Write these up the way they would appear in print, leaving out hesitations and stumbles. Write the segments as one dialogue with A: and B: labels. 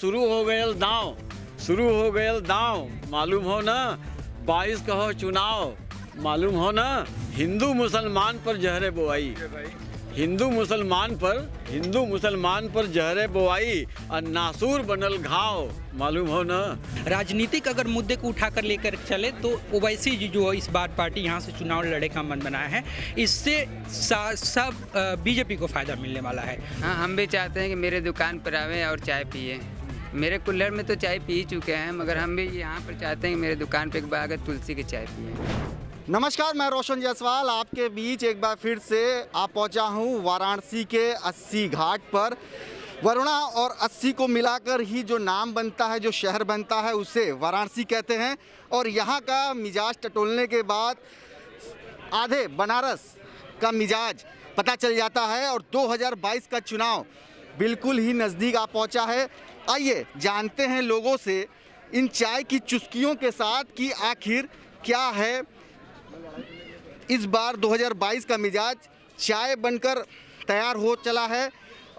A: शुरू हो गयल दांव, शुरू हो गयल दांव, मालूम हो ना 22 का हो चुनाव, मालूम हो ना हिंदू मुसलमान पर जहरे बोआई, हिंदू मुसलमान पर जहरे बोआई और नासूर बनल घाव, मालूम हो ना।
B: राजनीतिक अगर मुद्दे को उठाकर लेकर चले तो ओवैसी जी जो इस बार पार्टी यहाँ से चुनाव लड़े का मन बनाया है, इससे सब बीजेपी को फ़ायदा मिलने वाला है।
C: हाँ, हम भी चाहते हैं कि मेरे दुकान पर आवें और चाय पिए। मेरे कुल्हड़ में तो चाय पी चुके हैं, मगर हम भी यहाँ पर चाहते हैं कि मेरे दुकान पर एक बार आकर तुलसी की चाय पिए।
D: नमस्कार, मैं रोशन जायसवाल आपके बीच एक बार फिर से आ पहुँचा हूँ वाराणसी के 80 घाट पर। वरुणा और 80 को मिलाकर ही जो नाम बनता है, जो शहर बनता है, उसे वाराणसी कहते हैं। और यहाँ का मिजाज टटोलने के बाद आधे बनारस का मिजाज पता चल जाता है और 2022 का चुनाव बिल्कुल ही नज़दीक आ पहुँचा है। आइए जानते हैं लोगों से इन चाय की चुस्कियों के साथ कि आखिर क्या है इस बार 2022 का मिजाज। चाय बनकर तैयार हो चला है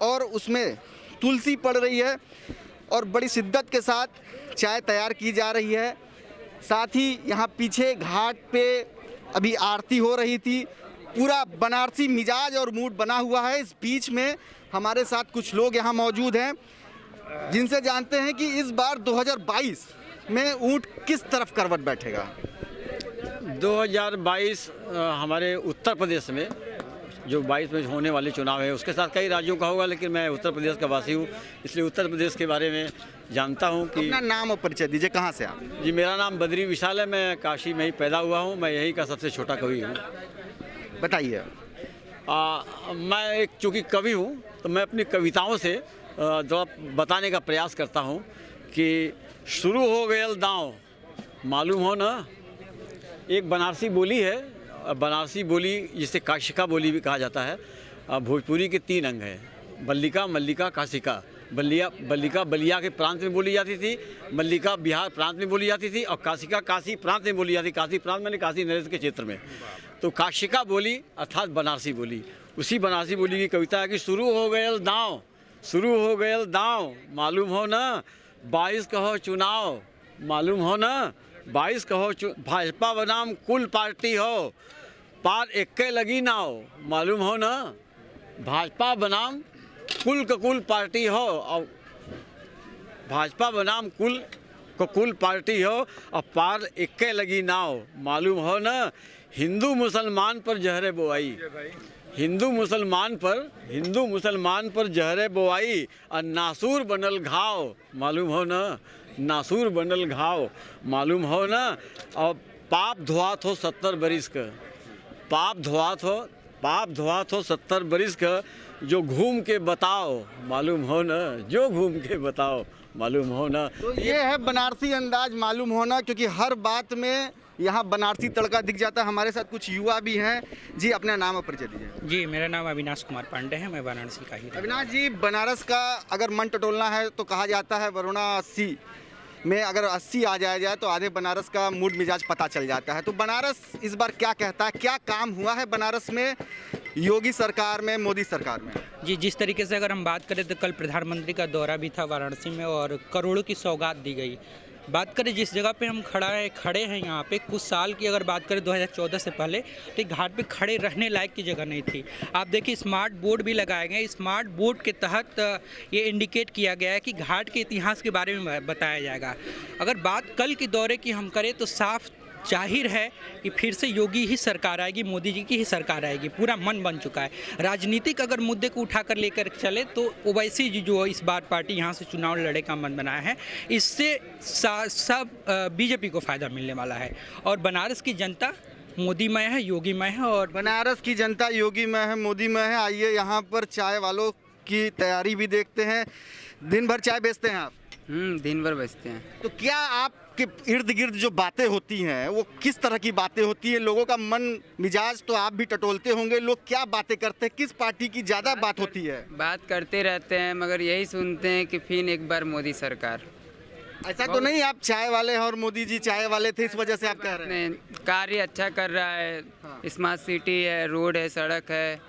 D: और उसमें तुलसी पड़ रही है और बड़ी शिद्दत के साथ चाय तैयार की जा रही है। साथ ही यहाँ पीछे घाट पे अभी आरती हो रही थी। पूरा बनारसी मिजाज और मूड बना हुआ है। इस बीच में हमारे साथ कुछ लोग यहाँ मौजूद हैं जिनसे जानते हैं कि इस बार 2022 में ऊँट किस तरफ करवट बैठेगा।
A: 2022 हमारे उत्तर प्रदेश में जो 22 में होने वाले चुनाव है उसके साथ कई राज्यों का होगा, लेकिन मैं उत्तर प्रदेश का वासी हूँ, इसलिए उत्तर प्रदेश के बारे में जानता हूँ कि।
D: अपना नाम और परिचय दीजिए, कहाँ से आप?
A: जी, मेरा नाम बद्री विशाल है, मैं काशी में ही पैदा हुआ हूँ, मैं यही का सबसे छोटा कवि हूँ।
D: बताइए।
A: मैं एक चूँकि कवि हूँ तो मैं अपनी कविताओं से थोड़ा बताने का प्रयास करता हूँ कि शुरू हो गयल दांव, मालूम हो ना। एक बनारसी बोली है, बनारसी बोली जिसे काशिका बोली भी कहा जाता है। भोजपुरी के 3 अंग हैं, बल्लिका, मल्लिका, काशिका। बल्लिका बलिया के प्रांत में बोली जाती थी, मल्लिका बिहार प्रांत में बोली जाती थी और काशिका काशी प्रांत में बोली जाती थी। काशी प्रांत मैंने काशी नरेश के क्षेत्र में। तो काशिका बोली अर्थात बनारसी बोली, उसी बनारसी बोली की कविता है कि शुरू हो गयल दांव, शुरू हो गयल दांव, मालूम हो ना 22 का हो चुनाव, मालूम हो ना 22 कहो भाजपा बनाम कुल पार्टी हो, पार एक्के लगी नाव, मालूम हो ना भाजपा बनाम कुल पार्टी हो और भाजपा बनाम कुल पार्टी हो और पार एक्के लगी नाव, मालूम हो ना हिंदू मुसलमान पर जहरे बोआई, हिंदू मुसलमान पर जहरे बोआई और नासूर बनल घाव, मालूम हो ना नासूर बनल घाव, मालूम हो ना। और पाप धोआत हो 70 बरिस का, पाप धोआत हो 70 बरिस का, जो घूम के बताओ, मालूम हो ना, जो घूम के बताओ, मालूम हो ना।
D: तो ये है बनारसी अंदाज, मालूम होना, क्योंकि हर बात में यहाँ बनारसी तड़का दिख जाता है। हमारे साथ कुछ युवा भी हैं। जी, अपना नाम और परिचय दीजिए।
B: जी, मेरा नाम अविनाश कुमार पांडे है, मैं वाराणसी का ही।
D: अविनाश जी, बनारस का अगर मन टटोलना है तो कहा जाता है वरुणा 80 में अगर 80 आ जाए तो आधे बनारस का मूड मिजाज पता चल जाता है। तो बनारस इस बार क्या कहता है, क्या काम हुआ है बनारस में योगी सरकार में, मोदी सरकार में?
B: जी, जिस तरीके से अगर हम बात करें तो कल प्रधानमंत्री का दौरा भी था वाराणसी में और करोड़ों की सौगात दी गई। बात करें जिस जगह पे हम खड़े हैं यहाँ पे, कुछ साल की अगर बात करें 2014 से पहले, तो घाट पे खड़े रहने लायक की जगह नहीं थी। आप देखिए स्मार्ट बोर्ड भी लगाए गए। स्मार्ट बोर्ड के तहत ये इंडिकेट किया गया है कि घाट के इतिहास के बारे में बताया जाएगा। अगर बात कल के दौरे की हम करें तो साफ जाहिर है कि फिर से योगी ही सरकार आएगी, मोदी जी की ही सरकार आएगी। पूरा मन बन चुका है। राजनीतिक अगर मुद्दे को उठाकर लेकर चले तो ओवैसी जी जो इस बार पार्टी यहाँ से चुनाव लड़े का मन बनाया है, इससे सब बीजेपी को फ़ायदा मिलने वाला है। और बनारस की जनता मोदीमय है, योगीमय है। और
D: बनारस की जनता योगीमय है, मोदीमय है। आइए यहाँ पर चाय वालों की तैयारी भी देखते हैं। दिन भर चाय बेचते हैं आप?
C: दिन भर बेचते हैं।
D: तो क्या आपके इर्द गिर्द जो बातें होती हैं वो किस तरह की बातें होती है? लोगों का मन मिजाज तो आप भी टटोलते होंगे। लोग क्या बातें करते हैं, किस पार्टी की ज़्यादा बात होती है?
C: बात करते रहते हैं, मगर यही सुनते हैं कि फिर एक बार मोदी सरकार।
D: ऐसा तो नहीं आप चाय वाले हैं और मोदी जी चाय वाले थे इस वजह से आप कह रहे हैं?
C: कार्य अच्छा कर रहा है।
D: हाँ।
C: स्मार्ट सिटी है, रोड है, सड़क है,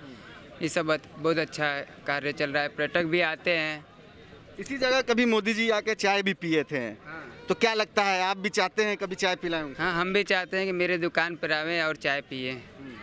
C: ये सब बहुत अच्छा कार्य चल रहा है। पर्यटक भी आते हैं,
D: इसी जगह कभी मोदी जी आके चाय भी पिए थे, तो क्या लगता है आप भी चाहते हैं कभी चाय पिलाएं उनको?
C: हाँ, हम भी चाहते हैं कि मेरे दुकान पर आवें और चाय पिए।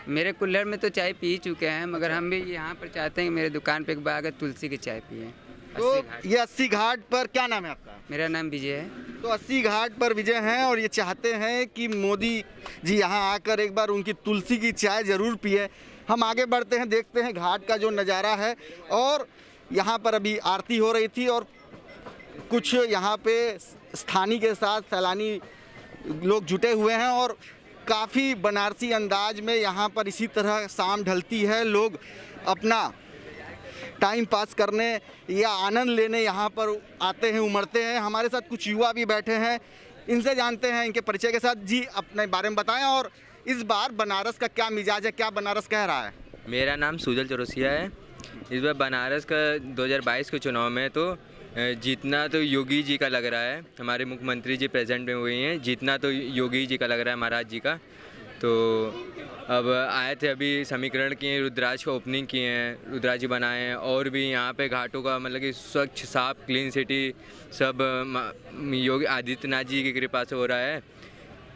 C: मेरे कुल्हड़ में तो चाय पी चुके हैं, मगर हम भी यहाँ पर चाहते हैं कि मेरे दुकान पे एक बार आकर तुलसी की चाय पिए।
D: तो
C: 80 घाट।
D: ये 80 घाट पर क्या नाम है आपका?
C: मेरा नाम विजय है।
D: तो 80 घाट पर विजय हैं और ये चाहते हैं कि मोदी जी यहाँ आकर एक बार उनकी तुलसी की चाय ज़रूर पिए। हम आगे बढ़ते हैं, देखते हैं घाट का जो नज़ारा है। और यहाँ पर अभी आरती हो रही थी और कुछ यहाँ पे स्थानीय के साथ सैलानी लोग जुटे हुए हैं और काफ़ी बनारसी अंदाज में यहाँ पर इसी तरह शाम ढलती है, लोग अपना टाइम पास करने या आनंद लेने यहाँ पर आते हैं, उमड़ते हैं। हमारे साथ कुछ युवा भी बैठे हैं, इनसे जानते हैं इनके परिचय के साथ। जी, अपने बारे में बताएं और इस बार बनारस का क्या मिजाज है, क्या बनारस कह रहा है?
E: मेरा नाम सुजल चौरसिया है। इस बार बनारस का 2022 के चुनाव में तो जीतना तो योगी जी का लग रहा है। हमारे मुख्यमंत्री जी प्रेजेंट में हुए हैं, जीतना तो योगी जी का लग रहा है, महाराज जी का। तो अब आए थे, अभी समीकरण किए, रुद्राज का ओपनिंग किए हैं, रुद्राज जी बनाए हैं। और भी यहाँ पे घाटों का मतलब कि स्वच्छ साफ क्लीन सिटी सब योगी आदित्यनाथ जी की कृपा से हो रहा है।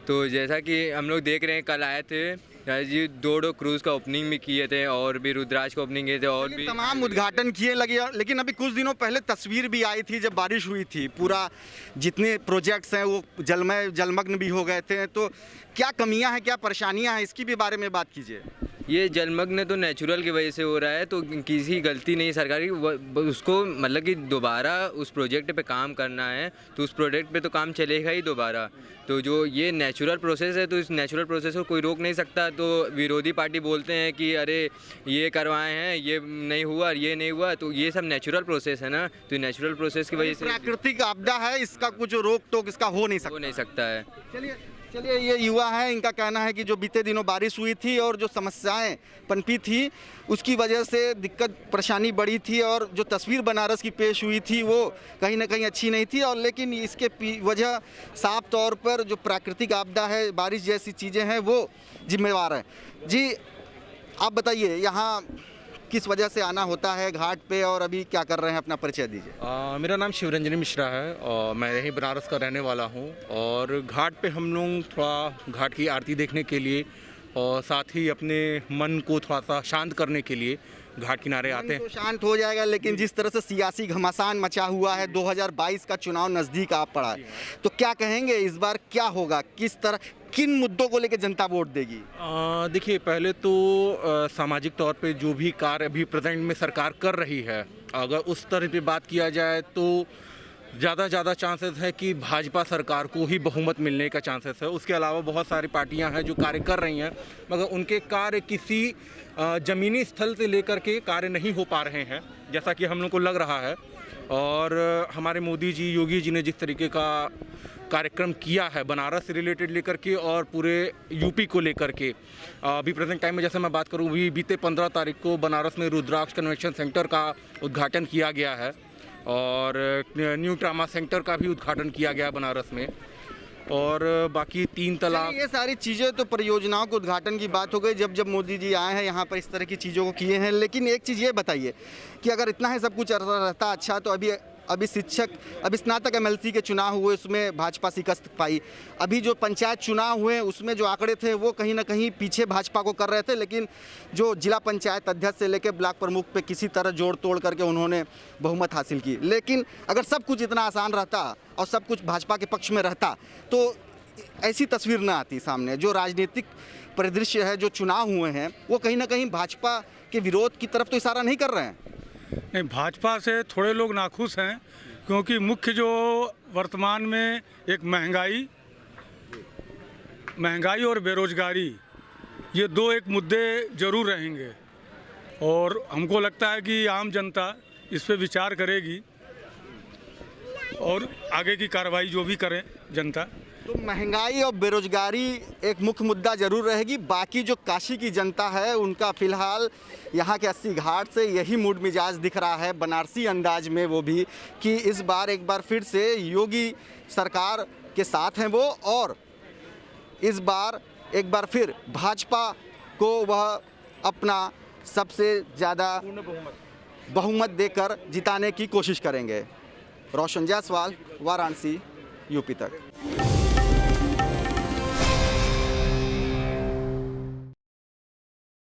E: तो जैसा कि हम लोग देख रहे हैं, कल आए थे जी, 2 क्रूज़ का ओपनिंग भी किए थे और भी रुद्राज का ओपनिंग किए थे और भी
D: तमाम उद्घाटन किए लगे। लेकिन अभी कुछ दिनों पहले तस्वीर भी आई थी जब बारिश हुई थी, पूरा जितने प्रोजेक्ट्स हैं वो जलमग्न भी हो गए थे। तो क्या कमियां हैं, क्या परेशानियां हैं, इसकी भी बारे में बात कीजिए।
E: ये जलमग्न तो नेचुरल की वजह से हो रहा है, तो किसी गलती नहीं सरकार की। उसको मतलब कि दोबारा उस प्रोजेक्ट पे काम करना है, तो उस प्रोजेक्ट पे तो काम चलेगा ही दोबारा। तो जो ये नेचुरल प्रोसेस है, तो इस नेचुरल प्रोसेस को कोई रोक नहीं सकता। तो विरोधी पार्टी बोलते हैं कि अरे ये करवाए हैं, ये नहीं हुआ, ये नहीं हुआ, तो ये सब नेचुरल प्रोसेस है ना। तो नेचुरल प्रोसेस की वजह से
D: प्राकृतिक आपदा है, इसका कुछ रोक टोक इसका हो नहीं
E: सकता है।
D: चलिए ये युवा है, इनका कहना है कि जो बीते दिनों बारिश हुई थी और जो समस्याएं पनपी थी उसकी वजह से दिक्कत परेशानी बढ़ी थी और जो तस्वीर बनारस की पेश हुई थी वो कहीं ना कहीं अच्छी नहीं थी। और लेकिन इसके वजह साफ तौर पर जो प्राकृतिक आपदा है, बारिश जैसी चीज़ें हैं, वो जिम्मेवार है। जी, आप बताइए यहाँ किस वजह से आना होता है घाट पे और अभी क्या कर रहे हैं, अपना परिचय दीजिए।
F: मेरा नाम शिवरंजनी मिश्रा है और मैं यहीं बनारस का रहने वाला हूं। और घाट पे हम लोग थोड़ा घाट की आरती देखने के लिए और साथ ही अपने मन को थोड़ा सा शांत करने के लिए घाट किनारे आते हैं।
D: तो शांत हो जाएगा, लेकिन जिस तरह से सियासी घमासान मचा हुआ है, 2022 का चुनाव नज़दीक आ पड़ा है, तो क्या कहेंगे इस बार क्या होगा, किस तरह, किन मुद्दों को लेकर जनता वोट देगी?
F: देखिए, पहले तो सामाजिक तौर पे जो भी कार्य अभी प्रेजेंट में सरकार कर रही है, अगर उस तरह पे बात किया जाए तो ज़्यादा चांसेस है कि भाजपा सरकार को ही बहुमत मिलने का चांसेस है। उसके अलावा बहुत सारी पार्टियां हैं जो कार्य कर रही हैं, मगर उनके कार्य किसी ज़मीनी स्थल से लेकर के कार्य नहीं हो पा रहे हैं, जैसा कि हम लोग को लग रहा है। और हमारे मोदी जी, योगी जी ने जिस तरीके का कार्यक्रम किया है बनारस से रिलेटेड लेकर के और पूरे यूपी को लेकर के, अभी प्रेजेंट टाइम में जैसे मैं बात करूँ, अभी बीते 15 तारीख को बनारस में रुद्राक्ष कन्वेंशन सेंटर का उद्घाटन किया गया है और न्यू ट्रामा सेंटर का भी उद्घाटन किया गया बनारस में। और बाकी 3 तलाक,
D: ये सारी चीज़ें तो परियोजनाओं के उद्घाटन की बात हो गई जब मोदी जी आए हैं यहाँ पर, इस तरह की चीज़ों को किए हैं। लेकिन एक चीज़ ये बताइए कि अगर इतना ही सब कुछ रहता अच्छा, तो अभी स्नातक MLC के चुनाव हुए, उसमें भाजपा शिकस्त पाई। अभी जो पंचायत चुनाव हुए उसमें जो आंकड़े थे वो कहीं ना कहीं पीछे भाजपा को कर रहे थे, लेकिन जो जिला पंचायत अध्यक्ष से लेकर ब्लॉक प्रमुख पे किसी तरह जोड़ तोड़ करके उन्होंने बहुमत हासिल की। लेकिन अगर सब कुछ इतना आसान रहता और सब कुछ भाजपा के पक्ष में रहता तो ऐसी तस्वीर न आती सामने। जो राजनीतिक परिदृश्य है, जो चुनाव हुए हैं, वो कहीं ना कहीं भाजपा के विरोध की तरफ तो इशारा नहीं कर रहे हैं।
G: नहीं, भाजपा से थोड़े लोग नाखुश हैं, क्योंकि मुख्य जो वर्तमान में एक महंगाई और बेरोजगारी, ये 2 एक मुद्दे ज़रूर रहेंगे। और हमको लगता है कि आम जनता इस पे विचार करेगी और आगे की कार्रवाई जो भी करें जनता।
D: तो महंगाई और बेरोजगारी एक मुख्य मुद्दा जरूर रहेगी। बाकी जो काशी की जनता है उनका फिलहाल यहाँ के 80 घाट से यही मूड मिजाज दिख रहा है, बनारसी अंदाज में, वो भी कि इस बार एक बार फिर से योगी सरकार के साथ हैं वो, और इस बार एक बार फिर भाजपा को वह अपना सबसे ज़्यादा बहुमत देकर जिताने की कोशिश करेंगे। रोशन जायसवाल, वाराणसी, यूपी तक।